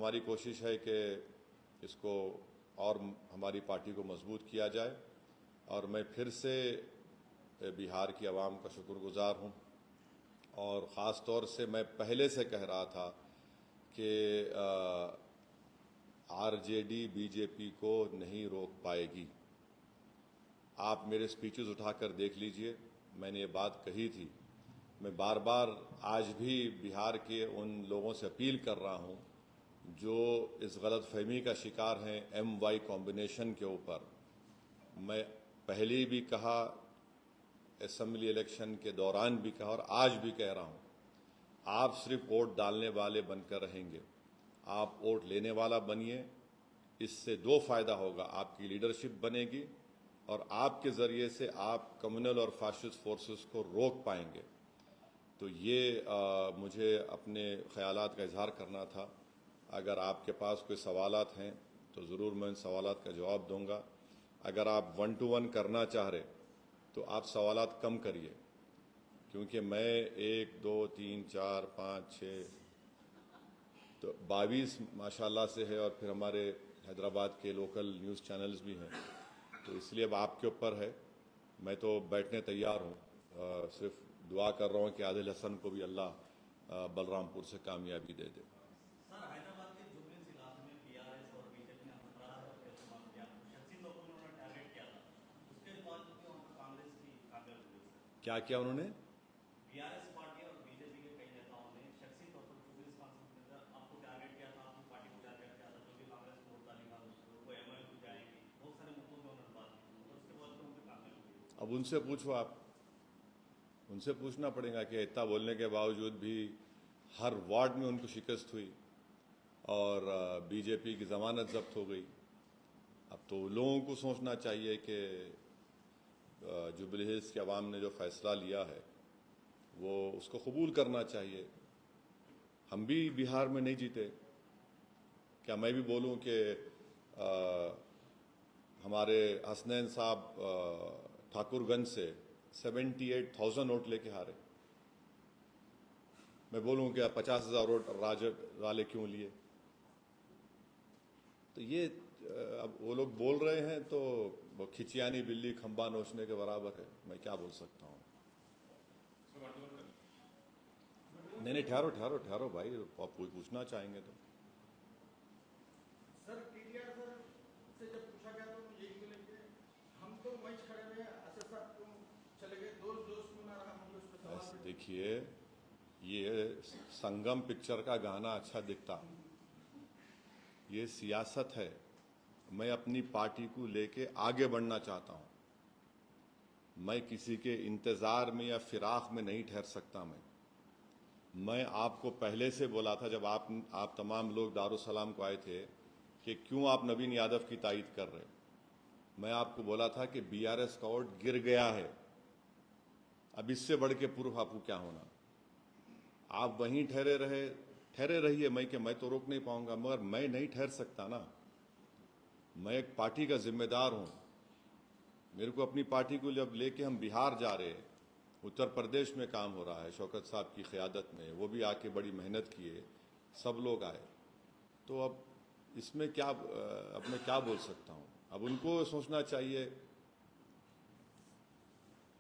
हमारी कोशिश है कि इसको और हमारी पार्टी को मजबूत किया जाए और मैं फिर से बिहार की आवाम का शुक्रगुजार हूँ। और ख़ास तौर से मैं पहले से कह रहा था कि आरजेडी बीजेपी को नहीं रोक पाएगी। आप मेरे स्पीचेस उठाकर देख लीजिए, मैंने ये बात कही थी। मैं बार बार आज भी बिहार के उन लोगों से अपील कर रहा हूं जो इस गलतफहमी का शिकार हैं MY कॉम्बिनेशन के ऊपर। मैं पहले भी कहा, असेंबली इलेक्शन के दौरान भी कहा और आज भी कह रहा हूं, आप सिर्फ वोट डालने वाले बनकर रहेंगे, आप वोट लेने वाला बनिए। इससे दो फायदा होगा, आपकी लीडरशिप बनेगी और आपके ज़रिए से आप कम्युनल और फाशिस्ट फोर्सेस को रोक पाएंगे। तो ये मुझे अपने ख्यालात का इजहार करना था। अगर आपके पास कोई सवालात हैं तो ज़रूर मैं उन सवालात का जवाब दूंगा। अगर आप 1 to 1 करना चाह रहे तो आप सवालात कम करिए, क्योंकि मैं 1 2 3 4 5 6 तो 22 माशाल्लाह से है और फिर हमारे हैदराबाद के लोकल न्यूज़ चैनल्स भी हैं, तो इसलिए अब आपके ऊपर है। मैं तो बैठने तैयार हूँ, सिर्फ दुआ कर रहा हूँ कि आदिल हसन को भी अल्लाह बलरामपुर से कामयाबी दे दे। क्या किया उन्होंने? बीआरएस पार्टी और बीजेपी के कई नेताओं ने शख्सी तौर पर जुबलिस कॉन्फ्रेंस में आपको टारगेट किया था, आपकी पार्टी को टारगेट किया था, जो भी कांग्रेस को वोट डालेगा वो एमआईएम को जाएगी। बहुत सारे मुद्दों पे उन्होंने बात की और उसके बाद तो उनके कामयाब हुए। अब उनसे पूछो, आप उनसे पूछना पड़ेगा कि इतना बोलने के बावजूद भी हर वार्ड में उनको शिकस्त हुई और बीजेपी की जमानत जब्त हो गई। अब तो लोगों को सोचना चाहिए कि जुबली हिल्स के अवाम ने जो फैसला लिया है वो उसको कबूल करना चाहिए। हम भी बिहार में नहीं जीते, क्या मैं भी बोलूं कि हमारे हसनैन साहब ठाकुरगंज से 78,000 वोट लेके हारे? मैं बोलूं कि 50,000 वोट राजग वाले क्यों लिए? तो ये अब वो लोग बोल रहे हैं तो वो खिचियानी बिल्ली खंबा नोचने के बराबर है। मैं क्या बोल सकता हूँ? नहीं ठहरो ठहरो ठहरो भाई, आप कोई पूछना चाहेंगे तो। सर टीडीआर सर से जब पूछा गया तो यही बोले कि हम तो मैच खड़े रहे, ऐसे सर तुम चले गए, दोस्त में ना रहा, हम उस पर सवाल। देखिए, ये संगम पिक्चर का गाना अच्छा दिखता, ये सियासत है। मैं अपनी पार्टी को लेके आगे बढ़ना चाहता हूं। मैं किसी के इंतजार में या फिराक में नहीं ठहर सकता। मैं आपको पहले से बोला था जब आप तमाम लोग दारुसलाम को आए थे कि क्यों आप नवीन यादव की तायीद कर रहे। मैं आपको बोला था कि बीआरएस का वोट गिर गया है, अब इससे बढ़ के पूर्व आपको क्या होना। आप वहीं ठहरे रहिए। मैं तो रोक नहीं पाऊंगा, मगर मैं नहीं ठहर सकता ना। मैं एक पार्टी का जिम्मेदार हूं। मेरे को अपनी पार्टी को जब लेके हम बिहार जा रहे, उत्तर प्रदेश में काम हो रहा है शौकत साहब की क़यादत में, वो भी आके बड़ी मेहनत किए, सब लोग आए, तो अब इसमें क्या, अब मैं क्या बोल सकता हूं? अब उनको सोचना चाहिए।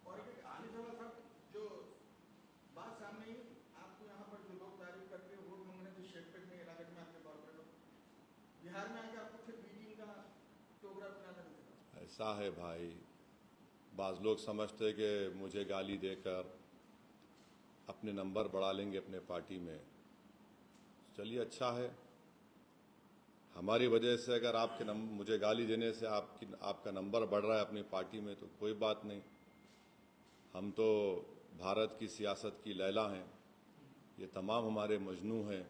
और आने वाला था जो बात सामने ही, आपको यहाँ पर जो लोग तारीफ करके वोट मांगने थे शेखपेट में, राजग में आपके कॉर्पोरेट लोग, बिहार में आके आपको फिर बीटिंग का प्रोग्राम बनाना दिखा। ऐसा है भाई, बाज़ लोग समझते कि मुझे गाली देकर अपने नंबर बढ़ा लेंगे अपने पार्टी में। चलिए अच्छा है, हमारी वजह से अगर आपके मुझे गाली देने से आपका नंबर बढ़ रहा है अपनी पार्टी में तो कोई बात नहीं। हम तो भारत की सियासत की लैला हैं, ये तमाम हमारे मजनू हैं।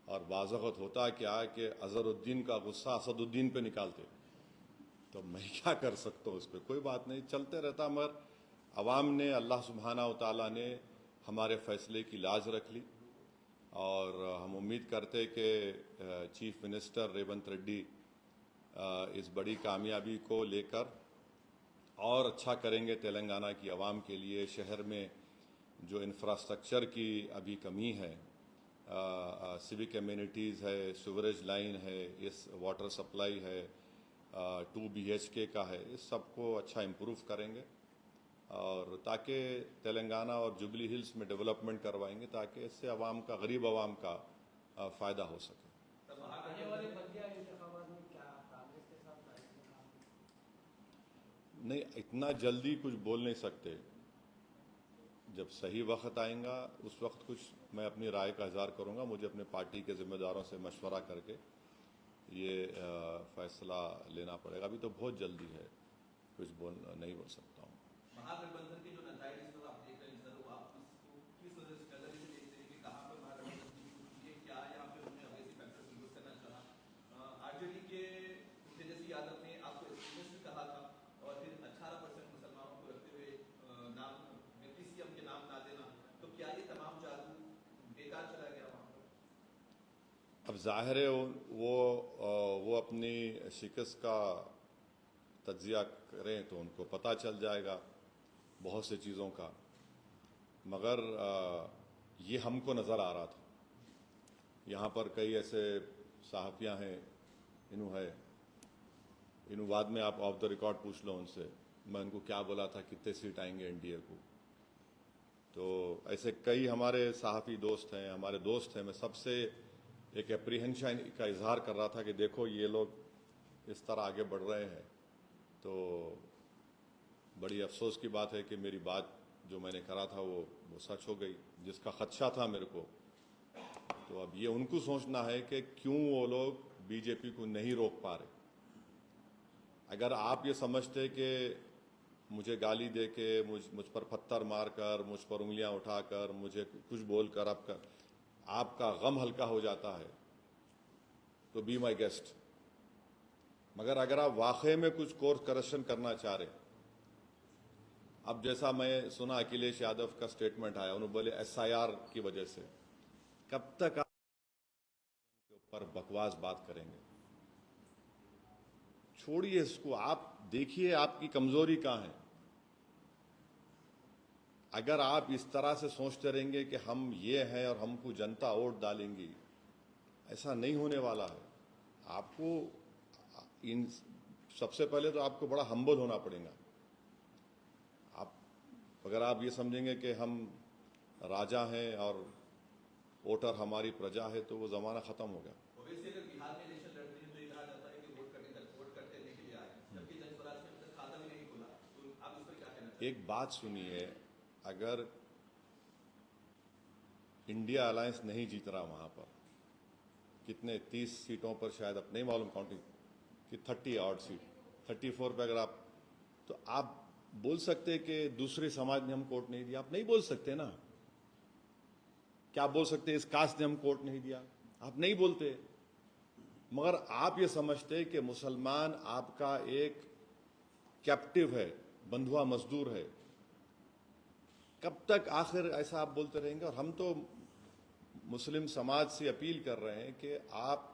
और बाज़-वक़्त होता क्या है कि अज़हरुद्दीन का गुस्सा असदुद्दीन पे निकालते, तो मैं क्या कर सकता हूँ उस पर? कोई बात नहीं, चलते रहता। मगर अवाम ने, अल्लाह सुब्हाना व तआला ने हमारे फैसले की लाज रख ली और हम उम्मीद करते कि चीफ मिनिस्टर रेवंत रेड्डी इस बड़ी कामयाबी को लेकर और अच्छा करेंगे तेलंगाना की आवाम के लिए। शहर में जो इंफ्रास्ट्रक्चर की अभी कमी है सिविक एम्यूनिटीज़ है, सीवरेज लाइन है, इस वाटर सप्लाई है, 2 BHK का है, इस सबको अच्छा इम्प्रूव करेंगे और ताकि तेलंगाना और जुबली हिल्स में डेवलपमेंट करवाएंगे ताकि इससे आवाम का, गरीब आवाम का फ़ायदा हो सके। आने वाले बल्दिया इंतखाबात में क्या कांग्रेस के साथ काम? नहीं, इतना जल्दी कुछ बोल नहीं सकते। जब सही वक्त आएगा उस वक्त कुछ मैं अपनी राय का इज़हार करूंगा। मुझे अपने पार्टी के जिम्मेदारों से मशवरा करके ये फैसला लेना पड़ेगा। अभी तो बहुत जल्दी है, कुछ नहीं बोल सकता हूँ। महागठबंधन के जो नतीजे इस वक्त आप देख रहे हैं सर, वो आप किस वजह से नजर से देखते हैं कि कहाँ पर महागठबंधन की शुरू की है, क्या यहाँ पे उन्होंने अवैध फैक्टर्स यूज करना चाहा? आरजेडी के तेजस्वी यादव ने आपको एक्सट्रीमिस्ट भी कहा था और फिर 18% मुसलमानों को रखते हुए नाम PCM के नाम ना देना, तो क्या ये तमाम जादू बेकार चला गया वहाँ पर? अब जाहिर है वो अपनी शिकस्त का तज्जिया करें तो उनको पता चल जाएगा बहुत सी चीज़ों का, मगर ये हमको नज़र आ रहा था। यहाँ पर कई ऐसे सहाफ़ियाँ हैं, इन्हों बाद में आप ऑफ द रिकॉर्ड पूछ लो उनसे, मैं उनको क्या बोला था, कितने सीट आएंगे एनडीए को। तो ऐसे कई हमारे सहाफ़ी दोस्त हैं, हमारे दोस्त हैं। मैं सबसे एक एप्रीहेंशन का इजहार कर रहा था कि देखो ये लोग इस तरह आगे बढ़ रहे हैं। तो बड़ी अफसोस की बात है कि मेरी बात जो मैंने करा था वो सच हो गई, जिसका खदशा था मेरे को। तो अब ये उनको सोचना है कि क्यों वो लोग बीजेपी को नहीं रोक पा रहे। अगर आप ये समझते कि मुझे गाली दे के, मुझ पर पत्थर मारकर, मुझ पर उंगलियां उठाकर, मुझे कुछ बोलकर आपका गम हल्का हो जाता है तो बी माई गेस्ट। मगर अगर आप वाकई में कुछ कोर्स करेक्शन करना चाह रहे, अब जैसा मैं सुना अखिलेश यादव का स्टेटमेंट आया, उन्होंने बोले SIR की वजह से, कब तक आप के ऊपर बकवास बात करेंगे? छोड़िए इसको, आप देखिए आपकी कमजोरी कहां है। अगर आप इस तरह से सोचते रहेंगे कि हम ये हैं और हमको जनता वोट डालेंगी, ऐसा नहीं होने वाला है। आपको सबसे पहले तो आपको बड़ा हम्बल होना पड़ेगा। अगर आप ये समझेंगे कि हम राजा हैं और वोटर हमारी प्रजा है तो वो जमाना खत्म हो गया। ओवैसी अगर बिहार में इलेक्शन लड़ते हैं तो ये कहा जाता है कि वोट करने के लिए आए, जबकि जनस्वराज में तक खाता भी नहीं खुला, तो आप इस पर क्या कहना चाहिए? एक बात सुनिए, अगर इंडिया अलायंस नहीं जीत रहा वहां पर, कितने 30 सीटों पर शायद, अब नहीं मालूम काउंटिंग कि 30 ऑड सीट, 34 पे अगर आप, तो आप बोल सकते कि दूसरे समाज ने हम वोट नहीं दिया? आप नहीं बोल सकते ना। क्या बोल सकते इस कास्ट ने हम वोट नहीं दिया? आप नहीं बोलते। मगर आप ये समझते कि मुसलमान आपका एक कैप्टिव है, बंधुआ मजदूर है। कब तक आखिर ऐसा आप बोलते रहेंगे? और हम तो मुस्लिम समाज से अपील कर रहे हैं कि आप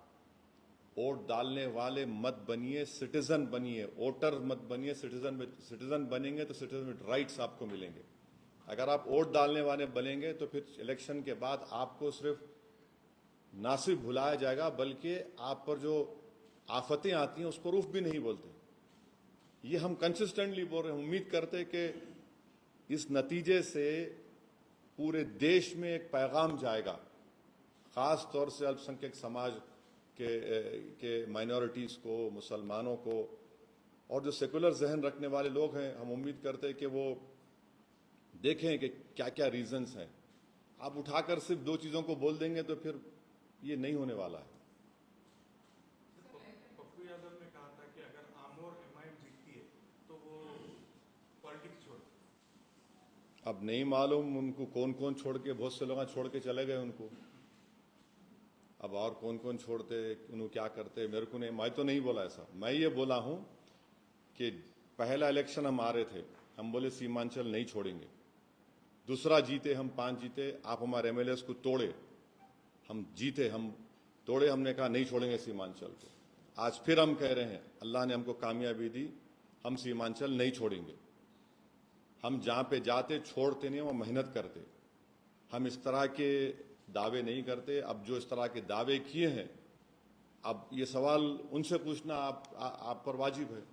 वोट डालने वाले मत बनिए, सिटीजन बनिए। वोटर मत बनिए, सिटीजन बनेंगे तो सिटीजन विद राइट्स आपको मिलेंगे। अगर आप वोट डालने वाले बनेंगे तो फिर इलेक्शन के बाद आपको सिर्फ ना सिर्फ भुलाया जाएगा बल्कि आप पर जो आफतें आती हैं उसको रूफ भी नहीं बोलते। ये हम कंसिस्टेंटली बोल रहे हैं। उम्मीद करते कि इस नतीजे से पूरे देश में एक पैगाम जाएगा, खास तौर से अल्पसंख्यक समाज के माइनॉरिटीज़ को, मुसलमानों को, और जो सेकुलर जहन रखने वाले लोग हैं। हम उम्मीद करते हैं कि वो देखें कि क्या क्या रीजंस हैं। आप उठाकर सिर्फ 2 चीज़ों को बोल देंगे तो फिर ये नहीं होने वाला है। पप्पू यादव ने कहा था कि अगर आमोर MIM जीतती है तो वो पॉलिटिक्स छोड़। अब नहीं मालूम उनको कौन कौन छोड़ के, बहुत से लोग छोड़ के चले गए उनको। अब और कौन कौन छोड़ते, उन्होंने क्या करते, मेरे को नहीं, मैं तो नहीं बोला ऐसा। मैं ये बोला हूं कि पहला इलेक्शन हम आ रहे थे, हम बोले सीमांचल नहीं छोड़ेंगे। दूसरा जीते, हम 5 जीते, आप हमारे MLAs को तोड़े, हम जीते, हम तोड़े, हमने कहा नहीं छोड़ेंगे सीमांचल को। आज फिर हम कह रहे हैं, अल्लाह ने हमको कामयाबी दी, हम सीमांचल नहीं छोड़ेंगे। हम जहां पे जाते छोड़ते नहीं, वहां मेहनत करते। हम इस तरह के दावे नहीं करते। अब जो इस तरह के दावे किए हैं, अब ये सवाल उनसे पूछना आप पर वाजिब है।